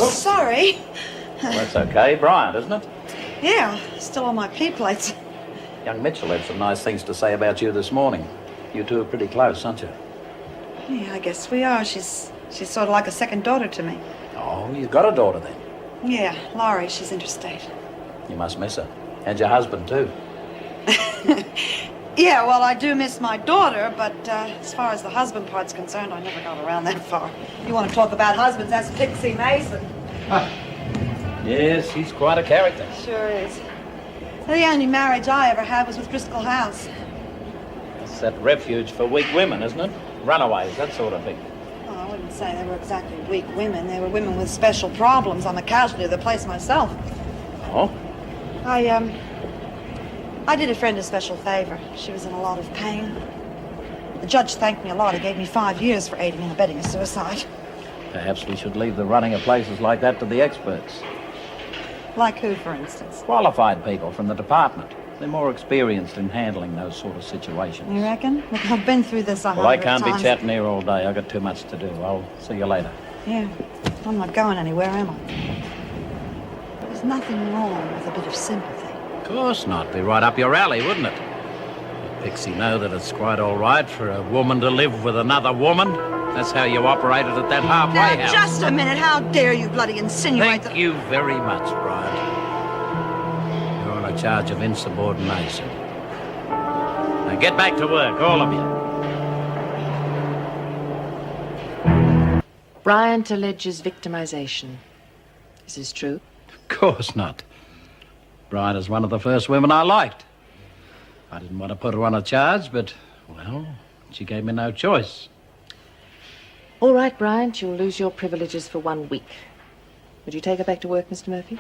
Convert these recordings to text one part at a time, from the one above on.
sorry. Well, that's okay. Bryant, isn't it? Yeah, still on my P plates. Young Mitchell had some nice things to say about you this morning. You two are pretty close, aren't you? Yeah, I guess we are. She's sort of like a second daughter to me. Oh, you've got a daughter then. Yeah, Laurie, she's interstate. You must miss her. And your husband, too. Yeah, well, I do miss my daughter, but as far as the husband part's concerned, I never got around that far. You want to talk about husbands, that's Pixie Mason. Yes, he's quite a character. Sure is. The only marriage I ever had was with Driscoll House. That's that refuge for weak women, isn't it? Runaways, that sort of thing. Oh, I wouldn't say they were exactly weak women. They were women with special problems. I'm a casualty of the place myself. Oh? I did a friend a special favor. She was in a lot of pain. The judge thanked me a lot. He gave me 5 years for aiding and abetting a suicide. Perhaps we should leave the running of places like that to the experts. Like who, for instance? Qualified people from the department. They're more experienced in handling those sort of situations. You reckon? Look, I've been through this 100 Well, I can't times. be chatting here all day. I've got too much to do. I'll see you later. Yeah. I'm not going anywhere, am I? There's nothing wrong with a bit of sympathy. Of course not. Be right up your alley, wouldn't it? Pixie know that it's quite all right for a woman to live with another woman. That's how you operated at that halfway Now, house. just a minute. How dare you bloody insinuate Thank you very much, Bryant. You're on a charge of insubordination. Now get back to work, all of you. Bryant alleges victimization. Is this true? Of course not. Bryant is one of the first women I liked. I didn't want to put her on a charge, but, well, she gave me no choice. All right, Bryant, you'll lose your privileges for 1 week. Would you take her back to work, Mr. Murphy?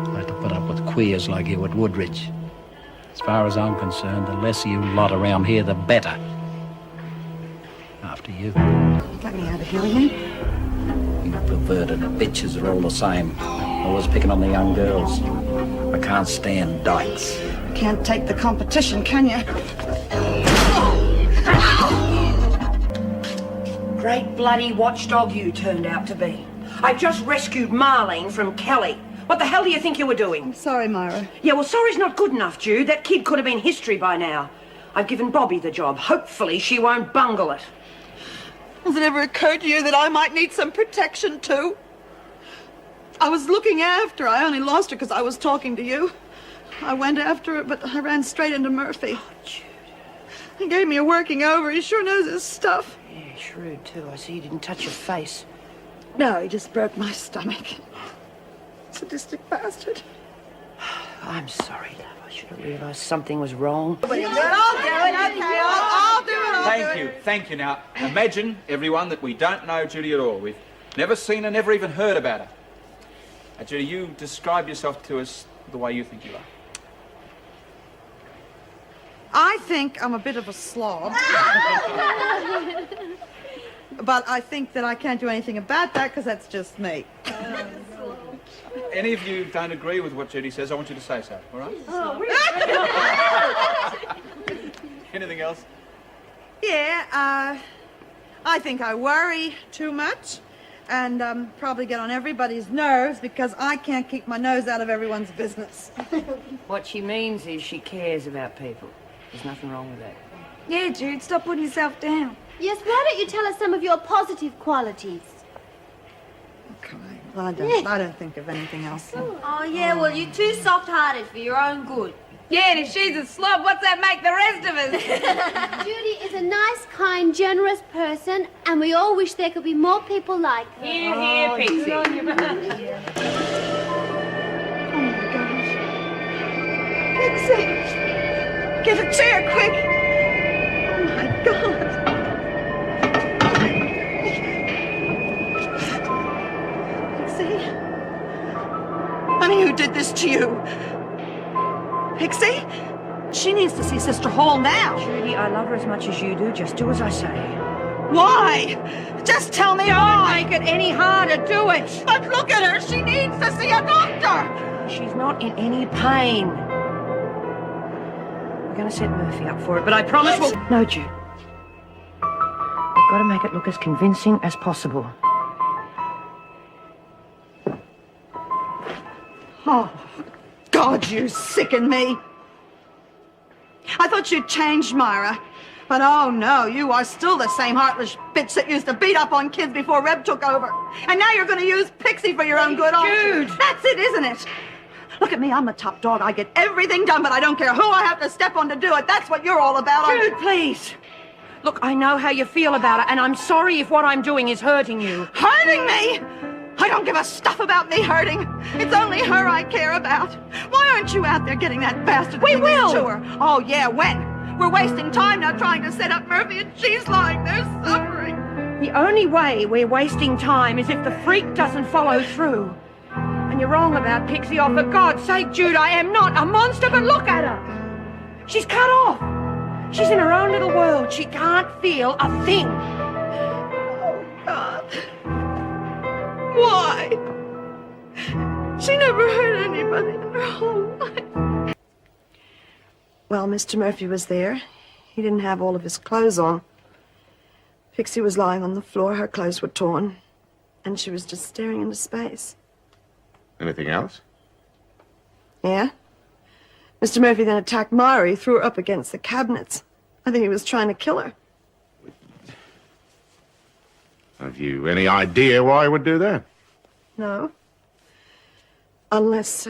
I have to put up with queers like you at Woodridge. As far as I'm concerned, the less you lot around here, the better. After you. Let me out of here, will you? You perverted bitches are all the same. Always picking on the young girls. I can't stand dykes. Can't take the competition, can you? Great bloody watchdog you turned out to be. I just rescued Marlene from Kelly. What the hell do you think you were doing? I'm sorry, Myra. Yeah, well, sorry's not good enough, Jude. That kid could have been history by now. I've given Bobby the job. Hopefully she won't bungle it. Has it ever occurred to you that I might need some protection, too? I was looking after her. I only lost her because I was talking to you. I went after her, but I ran straight into Murphy. Oh, Jude. He gave me a working over. He sure knows his stuff. Yeah, shrewd, too. I see you didn't touch your face. No, he just broke my stomach. Sadistic bastard. I'm sorry, love. I should have realized something was wrong. I'll do it, okay. I'll do it. Thank you. Now, imagine, everyone, that we don't know Judy at all. We've never seen her, never even heard about her. Judy, you describe yourself to us the way you think you are. I think I'm a bit of a slob. But I think that I can't do anything about that because that's just me. Any of you don't agree with what Judy says, I want you to say so, all right? Oh, really? Anything else? Yeah, I think I worry too much and probably get on everybody's nerves because I can't keep my nose out of everyone's business. What she means is she cares about people. There's nothing wrong with that. Yeah, Jude, stop putting yourself down. Yes, why don't you tell us some of your positive qualities? Okay, well, I don't think of anything else. Oh, yeah, well, you're too soft-hearted for your own good. Yeah, and if she's a slob, what's that make the rest of us? Judy is a nice, kind, generous person, and we all wish there could be more people like her. Here, Pixie. Oh, my gosh. Pixie! Get a chair, quick! Oh, my God. Pixie? Honey, who did this to you? Pixie? She needs to see Sister Hall now. Judy, I love her as much as you do. Just do as I say. Why? Just tell me Don't why. make it any harder, do it. But look at her. She needs to see a doctor. She's not in any pain. We're going to set Murphy up for it, but I promise we'll... No, Jude. We've got to make it look as convincing as possible. Oh, God, you sicken me. I thought you'd changed, Myra. But oh no, you are still the same heartless bitch that used to beat up on kids before Reb took over. And now you're going to use Pixie for your own good, aren't you? Jude! That's it, isn't it? Look at me, I'm the top dog. I get everything done, but I don't care who I have to step on to do it. That's what you're all about, aren't you? Jude, please. Look, I know how you feel about it, and I'm sorry if what I'm doing is hurting you. Hurting me? I don't give a stuff about me hurting. It's only her I care about. Why aren't you out there getting that bastard We will. to her? Oh, yeah, when? We're wasting time now trying to set up Murphy, and she's lying there suffering. The only way we're wasting time is if the freak doesn't follow through. And you're wrong about Pixie. Oh, for God's sake, Jude, I am not a monster, but look at her. She's cut off. She's in her own little world. She can't feel a thing. Oh, God. Why? She never hurt anybody in her whole life. Well, Mr. Murphy was there. He didn't have all of his clothes on. Pixie was lying on the floor. Her clothes were torn. And she was just staring into space. Anything else? Yeah? Mr. Murphy then attacked Myra. He threw her up against the cabinets. I think he was trying to kill her. Have you any idea why he would do that? No. Unless,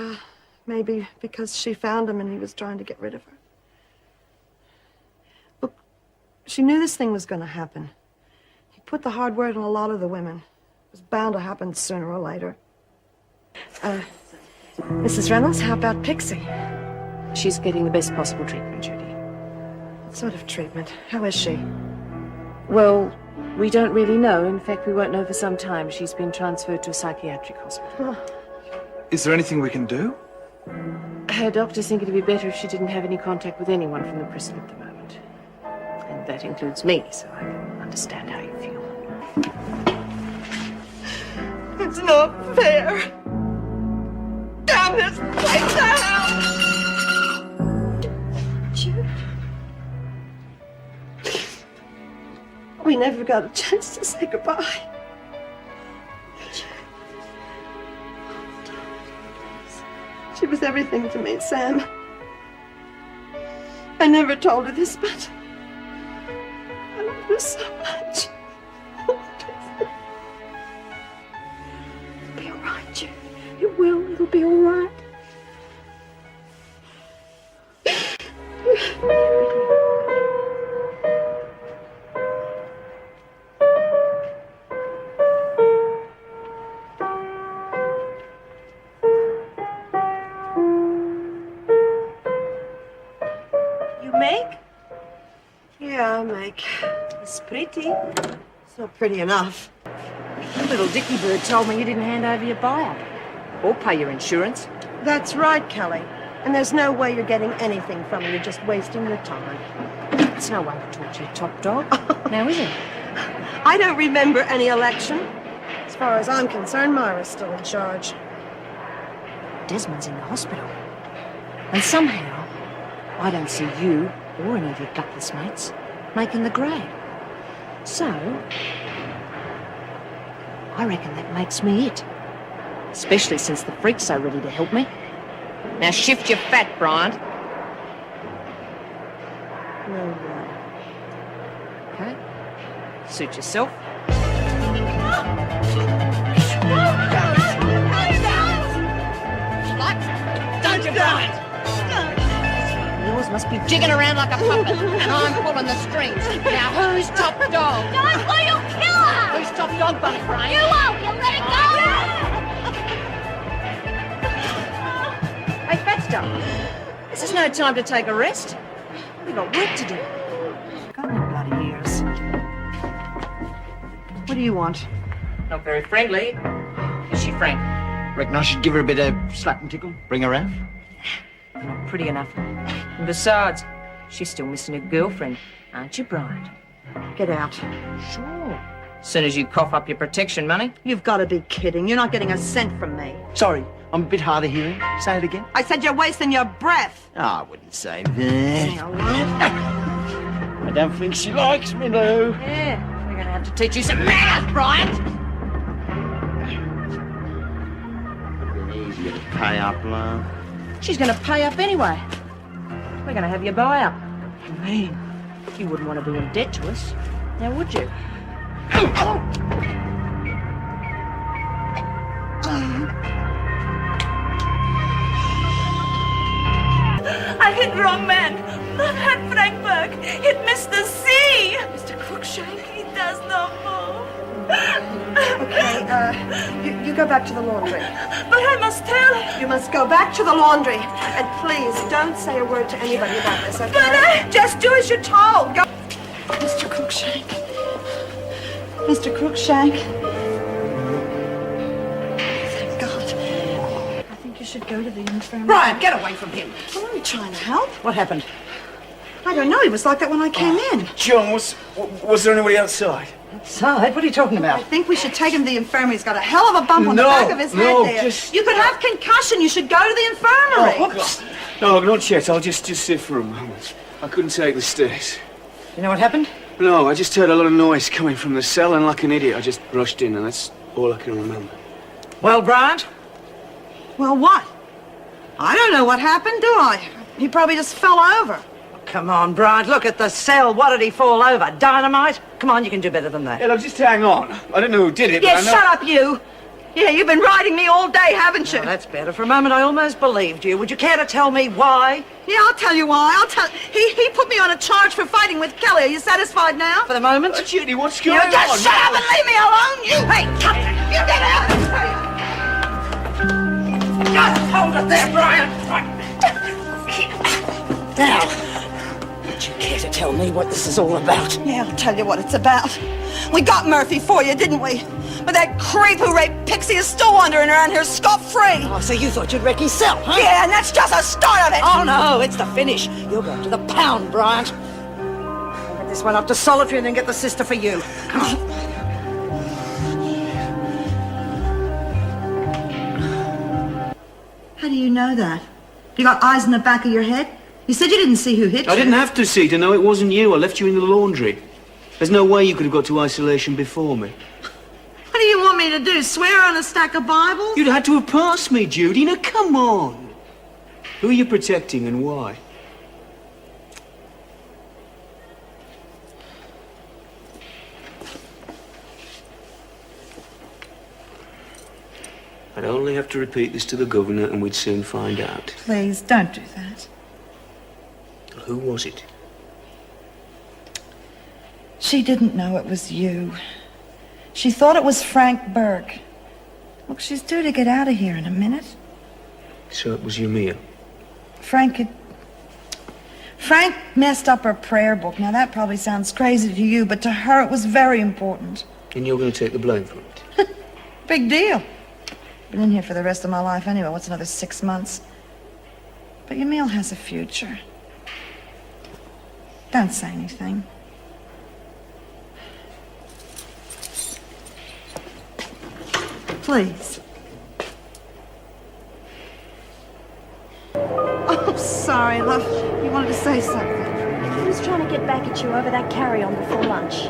maybe because she found him and he was trying to get rid of her. Look, she knew this thing was going to happen. He put the hard word on a lot of the women. It was bound to happen sooner or later. Mrs. Reynolds, how about Pixie? She's getting the best possible treatment, Judy. What sort of treatment? How is she? Well, we don't really know. In fact, we won't know for some time. She's been transferred to a psychiatric hospital. Is there anything we can do? Her doctors think it'd be better if she didn't have any contact with anyone from the prison at the moment. And that includes me, so I can understand how you feel. It's not fair. Damn this place to hell! Jude. We never got a chance to say goodbye. She was everything to me, Sam. I never told her this, but I loved her so much. It'll be all right, Jude. It will. It'll be all right. Yeah, I make. It's pretty. It's not pretty enough. Little Dicky Bird told me you didn't hand over your buyout. Or pay your insurance. That's right, Kelly. And there's no way you're getting anything from me. You're just wasting your time. It's no way to talk to your top dog. Now, is it? I don't remember any election. As far as I'm concerned, Myra's still in charge. Desmond's in the hospital. And somehow, I don't see you or any of your gutless mates making the grade. So, I reckon that makes me it. Especially since the freak's so ready to help me. Now shift your fat, Bryant. No way. Okay. Suit yourself. Don't you, Bryant? Yours must be jigging around like a puppet, and I'm pulling the strings. Now, who's top dog? Don't or you'll kill her! Who's top dog, Bunny Brain? You won't! You'll let it go! Hey, Fatster, this is no time to take a rest. We've got work to do. Got no bloody ears. What do you want? Not very friendly. Is she, Frank? Reckon I should give her a bit of slap and tickle? Bring her out? Not pretty enough. And besides, she's still missing her girlfriend, aren't you, Bryant? Get out. Sure. As soon as you cough up your protection money. You've got to be kidding. You're not getting a cent from me. Sorry, I'm a bit hard of hearing. Say it again. I said you're wasting your breath. Oh, I wouldn't say that. Hang on. I don't think she likes me, though. Yeah, we're going to have to teach you some manners, Brian. Easy to pay up, love. She's going to pay up anyway. We're going to have you buy up. What do you mean? You wouldn't want to be in debt to us, now would you? I hit wrong man. Not had Frank Burke. Hit Mr. C. Mr. Cruikshank. He does no more. Okay, you go back to the laundry. But I must tell. You must go back to the laundry. And please, don't say a word to anybody about this, okay? But just do as you're told. Go. Mr. Cruikshank. Mr. Cruikshank. Thank God. I think you should go to the infirmary. Brian, get away from him. I'm only trying to help. What happened? I don't know. He was like that when I came in. John, was there anybody outside? Outside? What are you talking I about? think we should take him to the infirmary. He's got a hell of a bump on the No, back of his head no, there. just- You could have concussion. You should go to the infirmary. No, not yet. I'll just sit for a moment. I couldn't take the stairs. You know what happened? No, I just heard a lot of noise coming from the cell, and like an idiot, I just rushed in, and that's all I can remember. Well, Brian? Well, what? I don't know what happened, do I? He probably just fell over. Come on, Brian, look at the cell. What did he fall over? Dynamite? Come on, you can do better than that. Yeah, look, just hang on. I don't know who did it, Yeah, but I know... shut up, you. Yeah, you've been riding me all day, haven't you? Now, that's better. For a moment, I almost believed you. Would you care to tell me why? Yeah, I'll tell you why. He put me on a charge for fighting with Kelly. Are you satisfied now? For the moment? Judy, what's You going on? just shut up and leave me alone, you! Hey, cut it! You get out! Just hold it there, Brian. Now, would you care to tell me what this is all about? Yeah, I'll tell you what it's about. We got Murphy for you, didn't we? But that creep who raped Pixie is still wandering around here scot-free. Oh, so you thought you'd wreck yourself, huh? Yeah, and that's just a start of it. Oh, no, it's the finish. You're going to the pound, Brian. I'll get this one up to solitary and then get the sister for you. Come on. How do you know that? You got eyes in the back of your head? You said you didn't see who hit you. I didn't have to see to know it wasn't you. I left you in the laundry. There's no way you could have got to isolation before me. What do you want me to do, swear on a stack of Bibles? You'd had to have passed me, Judy. Now, come on. Who are you protecting and why? I'd only have to repeat this to the governor and we'd soon find out. Please, don't do that. Who was it? She didn't know it was you. She thought it was Frank Burke. Look, she's due to get out of here in a minute. So it was Yumia. Frank messed up her prayer book. Now, that probably sounds crazy to you, but to her it was very important. And you're going to take the blame for it? Big deal. Been in here for the rest of my life anyway. What's another 6 months? But Yamil has a future. Don't say anything. Please. Oh, sorry, love. You wanted to say something. I was trying to get back at you over that carry-on before lunch.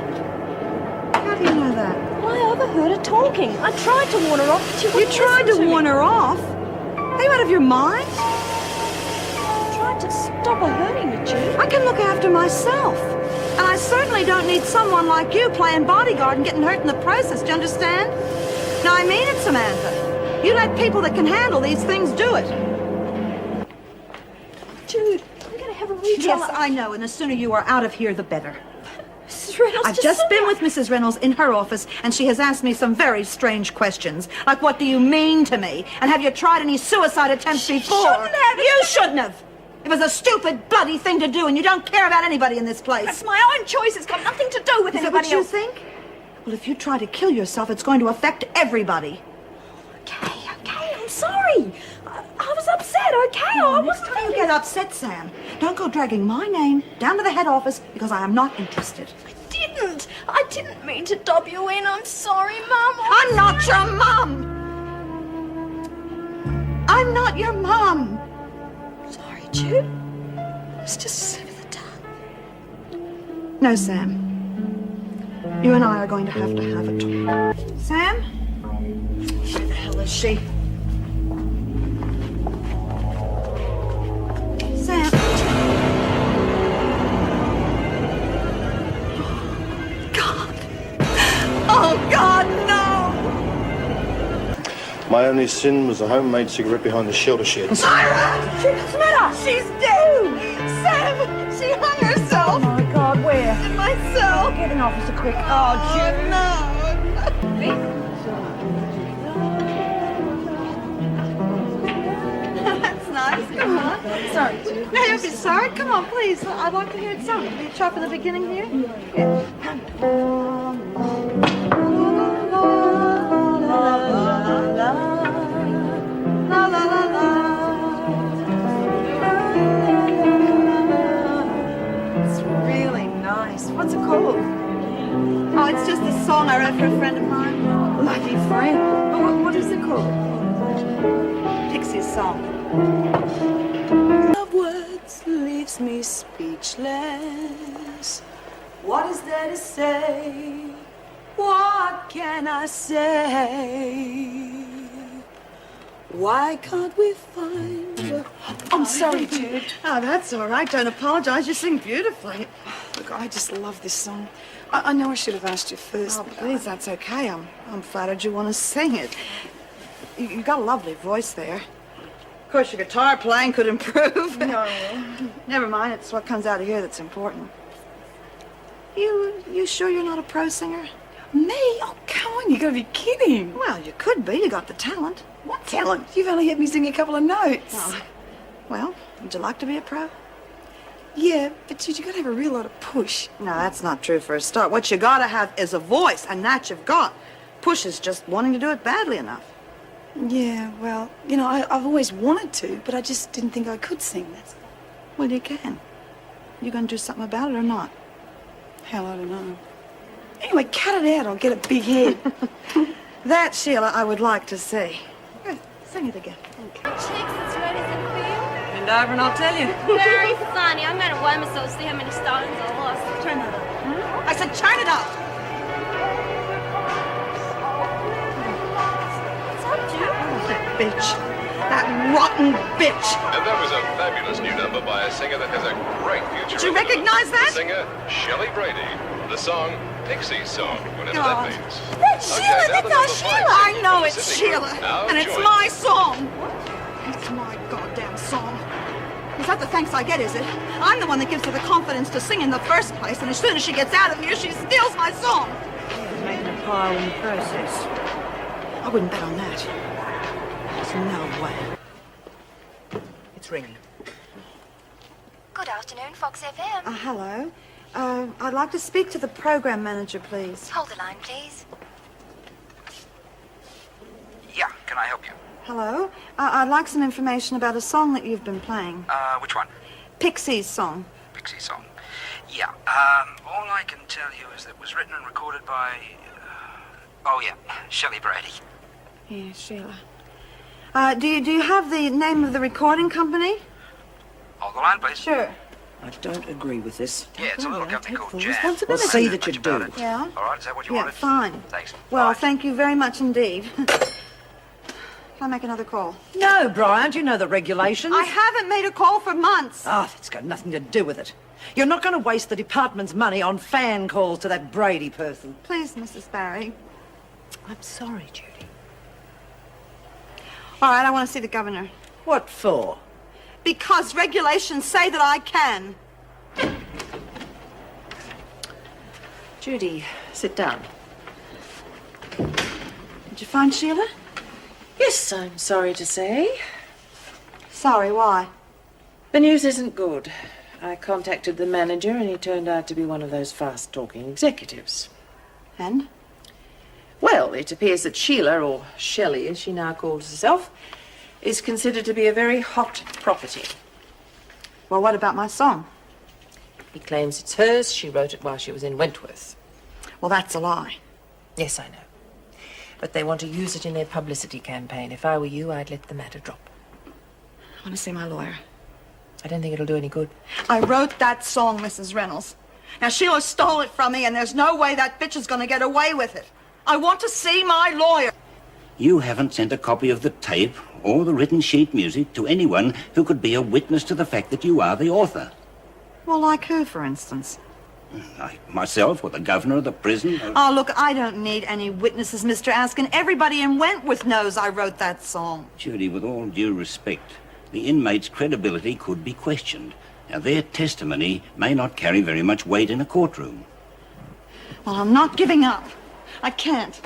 How do you know that? I overheard her talking. I tried to warn her off, but she You wouldn't tried listen to me. warn her off? Are you out of your mind? I tried to stop her hurting you, Jude. I can look after myself. And I certainly don't need someone like you playing bodyguard and getting hurt in the process. Do you understand? No, I mean it, Samantha. You let people that can handle these things do it. Jude, I'm going to have a retrial. Yes, I know, and the sooner you are out of here, the better. Mrs. Reynolds, I've just been with Mrs. Reynolds in her office, and she has asked me some very strange questions. Like, what do you mean to me? And have you tried any suicide attempts before? shouldn't have. You shouldn't have. It was a stupid, bloody thing to do, and you don't care about anybody in this place. That's my own choice. It's got nothing to do with Is that anybody what you else. think? Well, if you try to kill yourself, it's going to affect everybody. Okay, I'm sorry. I was upset, okay? I Next wasn't time you thinking. get upset, Sam, don't go dragging my name down to the head office because I am not interested. Dear didn't. I didn't mean to dob you in. I'm sorry, Mum. I'm not your mum. I'm not your mum. Sorry, Jude. It's just a slip of the tongue. No, Sam. You and I are going to have a talk. Sam? Where the hell is she? Sam. God. Oh, God, no! My only sin was a homemade cigarette behind the shelter shed. Myra! What's the matter? She's dead! Sam! She hung herself! Oh my God, where? In my cell! Get an officer quick. Oh, no! That's nice. Come on. Sorry, Jude. No, you'll be sorry. Come on, please. I'd like to hear it sung. Will you try from the beginning here? Yeah. La la la la. It's really nice. What's it called? Oh, it's just a song I wrote for a friend of mine. Lucky friend. Oh, what is it called? Pixie's song. Of words leaves me speechless. What is there to say? What can I say? Why can't we find I'm sorry, Jude. Oh, that's all right. Don't apologize. You sing beautifully. Look, I just love this song. I know I should have asked you first. Oh, please, that's okay. I'm flattered you want to sing it. You got a lovely voice there. Of course, your guitar playing could improve. No. Never mind. It's what comes out of here that's important. You sure you're not a pro singer? Me? Oh, come on, you gotta be kidding. Well, you could be. You got the talent. What talent? You've only heard me sing a couple of notes. Oh, well, would you like to be a pro? Yeah, but Jude, you gotta have a real lot of push. No, that's not true for a start. What you gotta have is a voice, and that you've got. Push is just wanting to do it badly enough. Yeah, well, you know, I've always wanted to, but I just didn't think I could sing. That's Well, you can. You gonna do something about it or not? hell, I don't know. Anyway, cut it out. I'll get a big head. That, Sheila, I would like to see. Good. Sing it again. Chicks, it's red as a quill. And over and I'll tell you. Very funny. I'm gonna weigh myself, see how many stones I lost. Turn that up. I said turn it up. What's up, Jude? Oh, that bitch. That rotten bitch. And that was a fabulous new number by a singer that has a great future. Did you recognize that? The singer, Shelley Brady. The song, Pixie's Song, whatever God. that means. That's Sheila. now That's the our number Sheila. five I know singer, it's Sydney Sheila. Group. Now And it's join my song. It's my goddamn song. Is that the thanks I get, is it? I'm the one that gives her the confidence to sing in the first place, and as soon as she gets out of here, she steals my song. Making a pile in the process. I wouldn't bet on that. There's no way. It's ringing. Good afternoon, Fox FM. Hello. I'd like to speak to the program manager, please. Hold the line, please. Yeah, can I help you? Hello. I'd like some information about a song that you've been playing. Which one? Pixie's song. Pixie Song. Yeah, all I can tell you is that it was written and recorded by... oh, yeah, Shelley Brady. Yeah, Sheila. Do you have the name of the recording company? Hold the line, please. Sure. I don't agree with this. Yeah, it's a little company called Jazz. We'll see that you do. Yeah? All right, is that what you Yeah, wanted? fine. Thanks. Well, Bye. thank you very much indeed. Can I make another call? No, Brian, you know the regulations. I haven't made a call for months. Oh, that's got nothing to do with it. You're not going to waste the department's money on fan calls to that Brady person. Please, Mrs. Barry. I'm sorry, Judy. All right, I want to see the governor. What for? Because regulations say that I can. Judy, sit down. Did you find Sheila? Yes, I'm sorry to say. Sorry, why? The news isn't good. I contacted the manager and he turned out to be one of those fast-talking executives. And? Well, it appears that Sheila, or Shelley as she now calls herself, is considered to be a very hot property. Well, what about my song? He claims it's hers. She wrote it while she was in Wentworth. Well, that's a lie. Yes, I know. But they want to use it in their publicity campaign. If I were you, I'd let the matter drop. I want to see my lawyer. I don't think it'll do any good. I wrote that song, Mrs. Reynolds. Now, Sheila stole it from me, and there's no way that bitch is going to get away with it. I want to see my lawyer. You haven't sent a copy of the tape or the written sheet music to anyone who could be a witness to the fact that you are the author. Well, like who, for instance? Like myself or the governor of the prison. Or... Oh, look, I don't need any witnesses, Mr. Askin. Everybody in Wentworth knows I wrote that song. Judy, with all due respect, the inmates' credibility could be questioned. Now, their testimony may not carry very much weight in a courtroom. Well, I'm not giving up. I can't.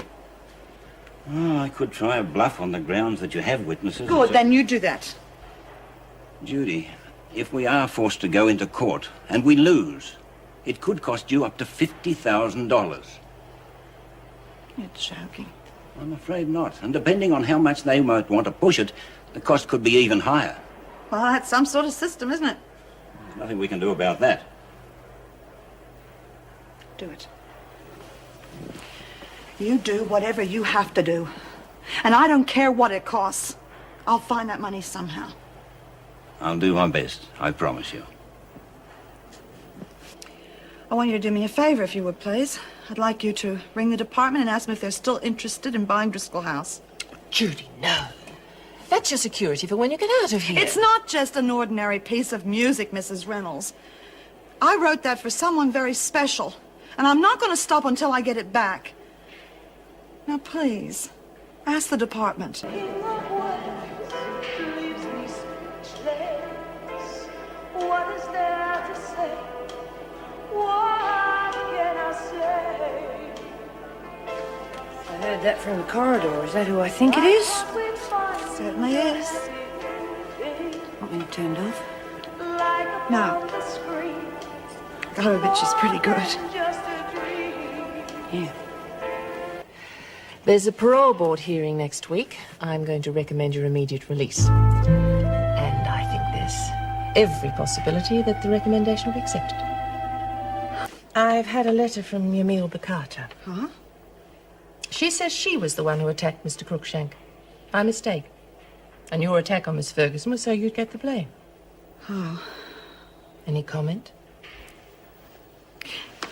Oh, I could try a bluff on the grounds that you have witnesses. Good, then you do that. Judy, if we are forced to go into court and we lose, it could cost you up to $50,000. You're joking. I'm afraid not. And depending on how much they might want to push it, the cost could be even higher. Well, that's some sort of system, isn't it? There's nothing we can do about that. Do it. You do whatever you have to do. And I don't care what it costs. I'll find that money somehow. I'll do my best, I promise you. I want you to do me a favor, if you would, please. I'd like you to ring the department and ask them if they're still interested in buying Driscoll House. Judy, no. That's your security for when you get out of here. It's not just an ordinary piece of music, Mrs. Reynolds. I wrote that for someone very special, and I'm not going to stop until I get it back. Now, please, ask the department. What is there to say? What can I say? I heard that from the corridor. Is that who I think it is? Certainly is. Want me turned off? No. Oh, but she's pretty good. Yeah. There's a parole board hearing next week. I'm going to recommend your immediate release. And I think there's every possibility that the recommendation will be accepted. I've had a letter from Yamil Bakata. Huh? She says she was the one who attacked Mr. Cruikshank. By mistake. And your attack on Miss Ferguson was so you'd get the blame. Oh. Any comment?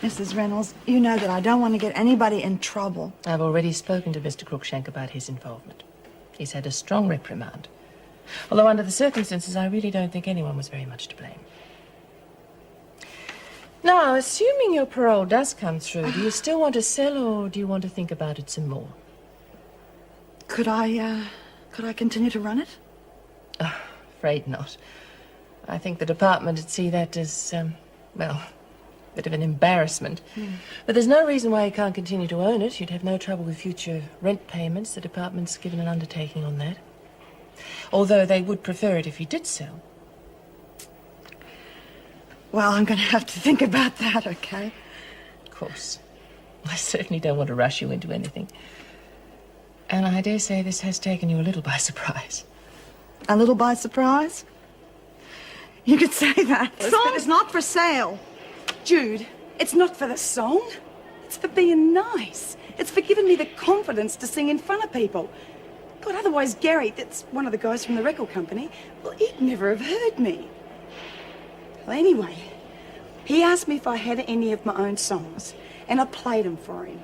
Mrs. Reynolds, you know that I don't want to get anybody in trouble. I've already spoken to Mr. Cruikshank about his involvement. He's had a strong reprimand. Although under the circumstances, I really don't think anyone was very much to blame. Now, assuming your parole does come through, do you still want to sell or do you want to think about it some more? Could I continue to run it? Oh, afraid not. I think the department would see that as, well, a bit of an embarrassment. But there's no reason why you can't continue to own it. You'd have no trouble with future rent payments. The department's given an undertaking on that. Although they would prefer it if you did sell. Well, I'm going to have to think about that, okay? Of course. I certainly don't want to rush you into anything. And I dare say this has taken you a little by surprise. A little by surprise? You could say that. The song's not for sale. Jude, it's not for the song. It's for being nice. It's for giving me the confidence to sing in front of people. God, otherwise Gary, that's one of the guys from the record company, well, he'd never have heard me. Well, anyway, he asked me if I had any of my own songs, and I played them for him.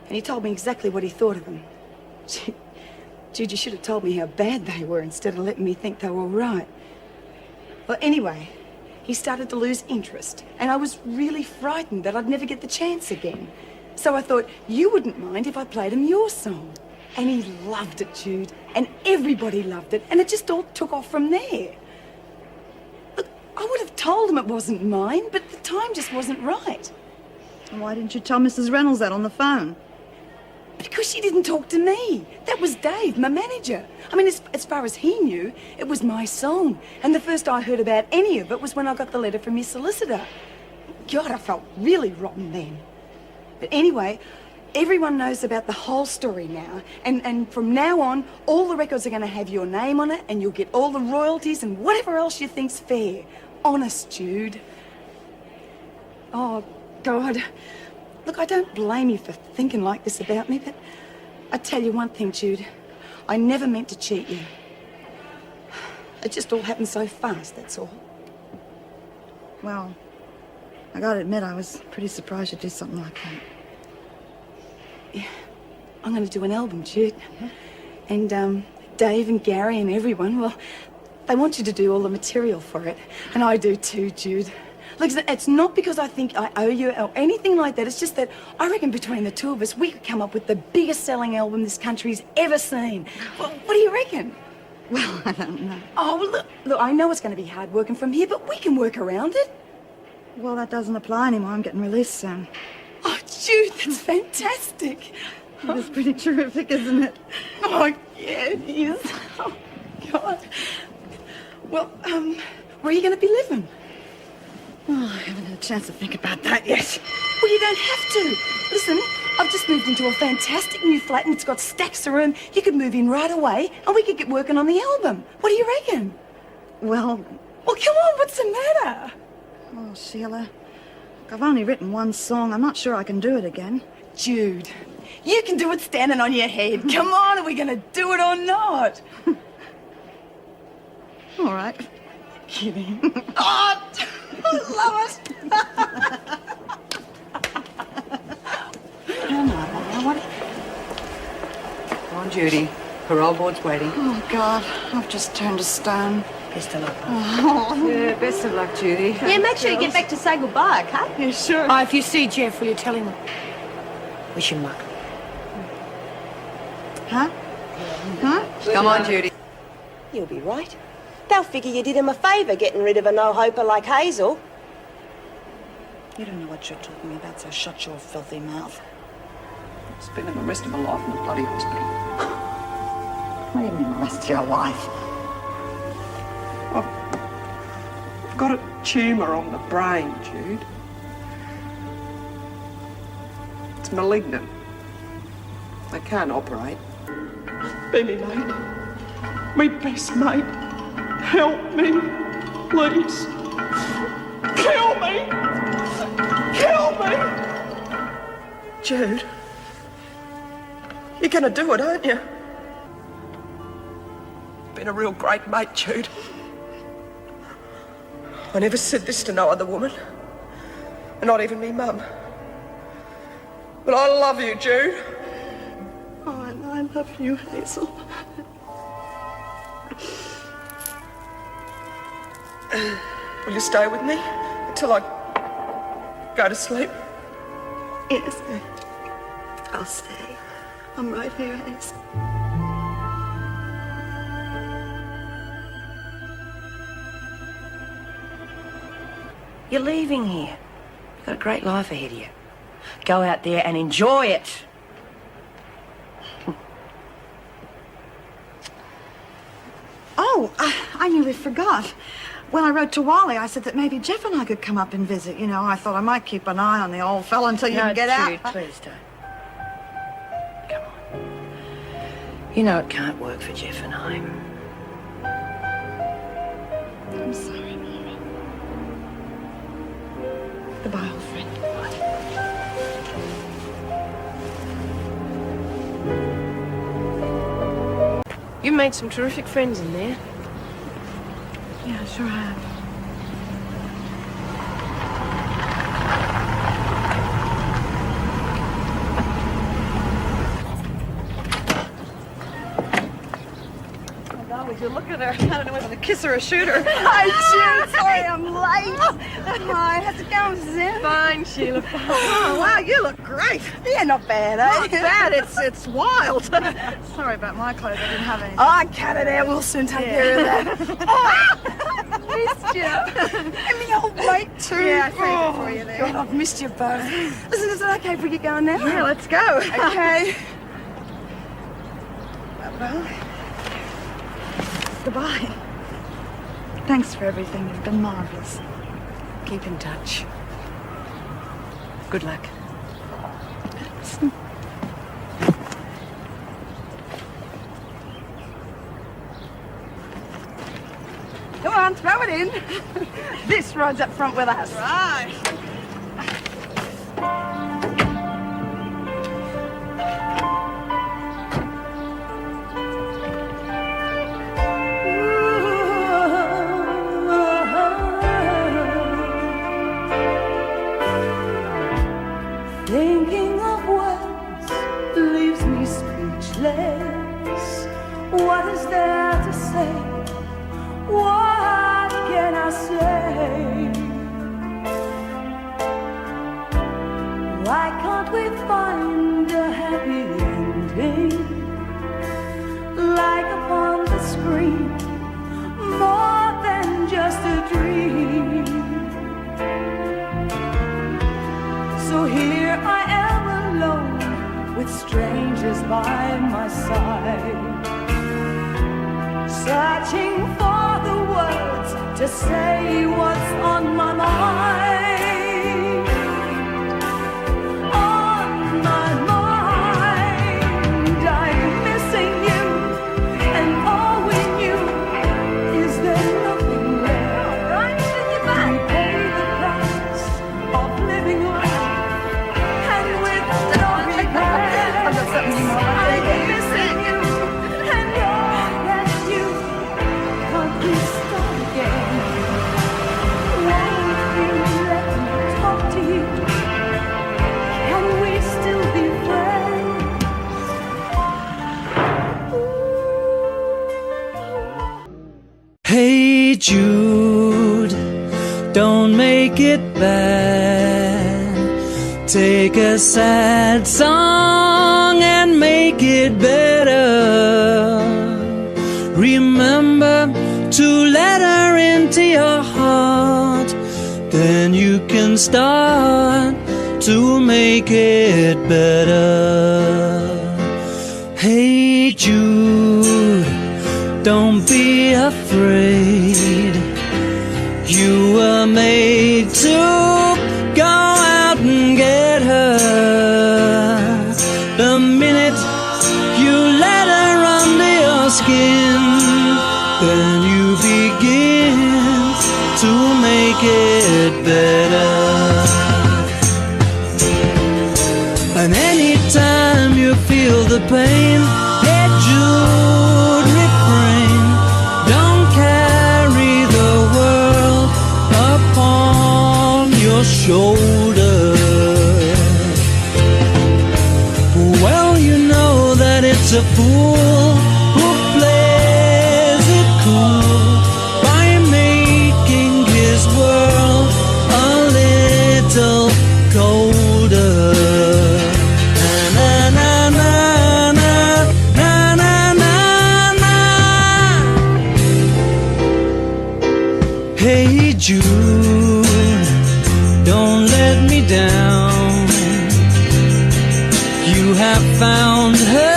And he told me exactly what he thought of them. Jude, you should have told me how bad they were instead of letting me think they were all right. Well, anyway, he started to lose interest, and I was really frightened that I'd never get the chance again. So I thought, you wouldn't mind if I played him your song. And he loved it, Jude, and everybody loved it, and it just all took off from there. Look, I would have told him it wasn't mine, but the time just wasn't right. And why didn't you tell Mrs. Reynolds that on the phone? Because she didn't talk to me. That was Dave, my manager. I mean, as far as he knew, it was my song. And the first I heard about any of it was when I got the letter from his solicitor. God, I felt really rotten then. But anyway, everyone knows about the whole story now. And from now on, all the records are going to have your name on it, and you'll get all the royalties and whatever else you think's fair. Honest, Jude. Oh, God. Look, I don't blame you for thinking like this about me, but I tell you one thing, Jude. I never meant to cheat you. It just all happened so fast, that's all. Well, I gotta admit, I was pretty surprised you'd do something like that. Yeah, I'm going to do an album, Jude. And Dave and Gary and everyone, well, they want you to do all the material for it. And I do too, Jude. Look, it's not because I think I owe you or anything like that. It's just that I reckon between the two of us, we could come up with the biggest selling album this country's ever seen. Well, what do you reckon? Well, I don't know. Oh, well, look, I know it's going to be hard working from here, but we can work around it. Well, that doesn't apply anymore. I'm getting released soon. Oh, Jude, that's fantastic. It's pretty terrific, isn't it? Oh, yeah, it is. Oh, God. Well, where are you going to be living? Oh, I haven't had a chance to think about that yet. Well, you don't have to. Listen, I've just moved into a fantastic new flat and it's got stacks of room. You could move in right away and we could get working on the album. What do you reckon? Well, come on, what's the matter? Oh, Sheila, look, I've only written one song. I'm not sure I can do it again. Jude, you can do it standing on your head. Come on, are we going to do it or not? All right. Kidding. Oh, I love it. Come on, what? Come on, Judy. Parole board's waiting. Oh, God, I've just turned to stone. Best of luck. Oh. Yeah, best of luck, Judy. Yeah, make sure you get back to say goodbye, okay? Yeah, sure. Oh, if you see Jeff, will you tell him? Wish him luck. Huh? Huh? Come on, Judy. You'll be right. They'll figure you did him a favour getting rid of a no-hoper like Hazel. You don't know what you're talking about, so shut your filthy mouth. Spending the rest of my life in a bloody hospital. What do you mean, the rest of your life? I've got a tumour on the brain, Jude. It's malignant. They can't operate. Be me mate. Me best mate. Help me, please. Kill me! Kill me! Jude, you're gonna do it, aren't you? Been a real great mate, Jude. I never said this to no other woman. And not even me mum. But I love you, Jude. Oh, and I love you, Hazel. Will you stay with me until I go to sleep? Yes, I'll stay. I'm right here, Hazel. You're leaving here. You've got a great life ahead of you. Go out there and enjoy it. Oh, I nearly forgot. When I wrote to Wally, I said that maybe Jeff and I could come up and visit. You know, I thought I might keep an eye on the old fella until you can get Jude, out. please don't. Come on. You know it can't work for Jeff and I. I'm sorry, Mary. Goodbye, old friend. You made some terrific friends in there. Yeah, I sure have. Would you look at her? I don't know whether to kiss her or shoot her. Hi, Jude. Sorry I'm late. Hi, how's it going, Suzanne? Fine, Sheila, fine. Oh, wow, you look great. Yeah, not bad, eh? Not bad. It's wild. Sorry about my clothes. I didn't have any. Oh, I cut it out. We'll soon take care of that. Missed you. And me old mate, too. Yeah, I saved it for you there. God, I've missed you both. Listen, is it okay if we get going now? Yeah, let's go. Okay. Well, goodbye. Thanks for everything. You've been marvelous. Keep in touch. Good luck. Come on, throw it in. This rides up front with us. Right. with strangers by my side, searching for the words to say what's on my mind. On my mind, I'm missing you, and all we knew is there's nothing left. Right, we pay the price of living life, and with no regret. I'm missing you, and all that you can't we start again. Won't you let me talk to you? Can we still be friends? Hey Jude, don't make it bad. Take a sad song and make it better. Remember to let her into your heart, then you can start to make it better. Hey Jude, don't be afraid. You were made to go out and get her. The minute you let her under your skin, then you begin to make it better. And anytime you feel the pain, hey Jude, refrain. Don't carry the world upon your shoulder. Well, you know that it's a fool who plays it cool by making his world a little colder. Na na na na na na na na. Hey Jude, don't let me down. You have found her.